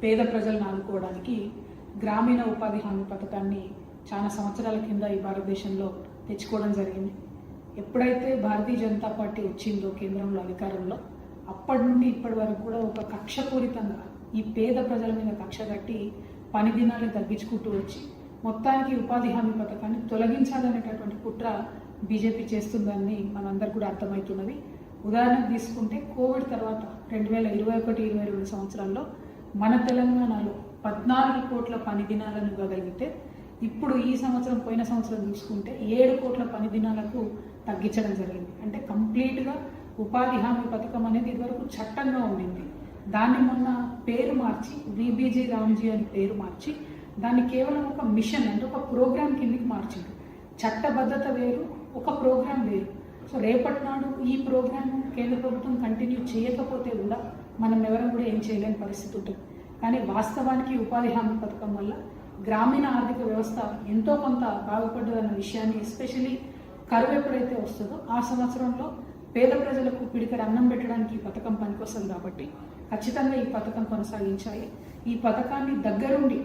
పేద ప్రజలను ఆదుకోవడానికి గ్రామీణ ఉపాధి హామీ పథకాన్ని చాలా సంవత్సరాల కింద ఈ భారతదేశంలో తెచ్చుకోవడం జరిగింది. ఎప్పుడైతే భారతీయ జనతా పార్టీ వచ్చిందో కేంద్రంలో అధికారంలో, అప్పటి నుండి ఇప్పటి వరకు కూడా ఒక కక్షపూరితంగా ఈ పేద ప్రజల మీద కక్ష కట్టి పని దినాన్ని తగ్గించుకుంటూ వచ్చి మొత్తానికి ఉపాధి హామీ పథకాన్ని తొలగించాలనేటటువంటి కుట్ర బీజేపీ చేస్తుందని మనందరూ కూడా అర్థమవుతున్నది. ఉదాహరణకు తీసుకుంటే కోవిడ్ తర్వాత 2021-22 సంవత్సరాల్లో మన తెలంగాణలో 14 కోట్ల పని దినాలను ఇవ్వగలిగితే ఇప్పుడు ఈ సంవత్సరం పోయిన సంవత్సరం చూసుకుంటే 7 కోట్ల పని దినాలకు తగ్గించడం జరిగింది. అంటే కంప్లీట్గా ఉపాధి హామీ పథకం అనేది ఇదివరకు చట్టంగా ఉండింది. దాన్ని మొన్న పేరు మార్చి విబీజీ రామ్జీ అని పేరు మార్చి దాన్ని కేవలం ఒక మిషన్ అంటే ఒక ప్రోగ్రామ్ కిందకి మార్చింది. చట్టబద్ధత వేరు, ఒక ప్రోగ్రాం వేరు. సో రేపటి నాడు ఈ ప్రోగ్రామ్ కేంద్ర ప్రభుత్వం కంటిన్యూ చేయకపోతే కూడా మనం ఎవరం కూడా ఏం చేయలేని పరిస్థితి ఉంటుంది. కానీ వాస్తవానికి ఉపాధి హామీ పథకం వల్ల గ్రామీణ ఆర్థిక వ్యవస్థ ఎంతో కొంత బాగుపడ్డదన్న విషయాన్ని, ఎస్పెషలీ కరువు ఎప్పుడైతే వస్తుందో ఆ సంవత్సరంలో పేద ప్రజలకు పిడికడ అన్నం పెట్టడానికి ఈ పథకం పనికొస్తుంది. కాబట్టి ఖచ్చితంగా ఈ పథకం కొనసాగించాలి. ఈ పథకాన్ని దగ్గరుండి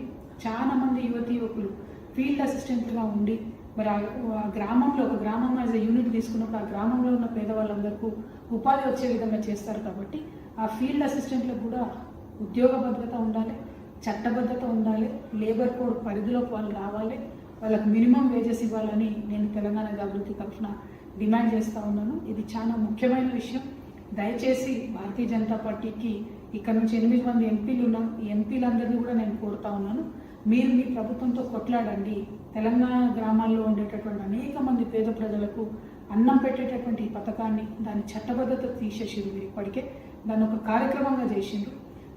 చాలా మంది యువతీ యువకులు ఫీల్డ్ అసిస్టెంట్గా ఉండి మరి ఆ గ్రామంలో ఒక గ్రామం యాజ్ ఎ యూనిట్ తీసుకున్నప్పుడు ఆ గ్రామంలో ఉన్న పేదవాళ్ళందరికీ ఉపాధి వచ్చే విధంగా చేస్తారు. కాబట్టి ఆ ఫీల్డ్ అసిస్టెంట్లకు కూడా ఉద్యోగ భద్రత ఉండాలి, చట్టబద్ధత ఉండాలి, లేబర్ కోడ్ పరిధిలోకి వాళ్ళు రావాలి, వాళ్ళకి మినిమం వేజెస్ ఇవ్వాలని నేను తెలంగాణ అభివృద్ధి తరఫున డిమాండ్ చేస్తూ ఉన్నాను. ఇది చాలా ముఖ్యమైన విషయం. దయచేసి భారతీయ జనతా పార్టీకి ఇక్కడ నుంచి 8 మంది ఎంపీలు ఉన్నాం. ఈ ఎంపీలందరినీ కూడా నేను కోరుతా ఉన్నాను, మీరు మీ ప్రభుత్వంతో కొట్లాడండి. తెలంగాణ గ్రామాల్లో ఉండేటటువంటి అనేక మంది పేద ప్రజలకు అన్నం పెట్టేటటువంటి ఈ పథకాన్ని దాని చట్టబద్ధత తీసేసిండ్రు. మీరు ఇప్పటికే దాన్ని ఒక కార్యక్రమంగా చేసిండ్రు.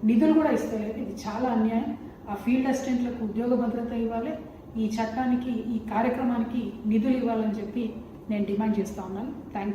నిధులు కూడా ఇస్తలేదు. ఇది చాలా అన్యాయం. ఆ ఫీల్డ్ అసిస్టెంట్లకు ఉద్యోగ భద్రత ఇవ్వాలి, ఈ చట్టానికి ఈ కార్యక్రమానికి నిధులు ఇవ్వాలని చెప్పి నేను డిమాండ్ చేస్తూ ఉన్నాను. Thank you.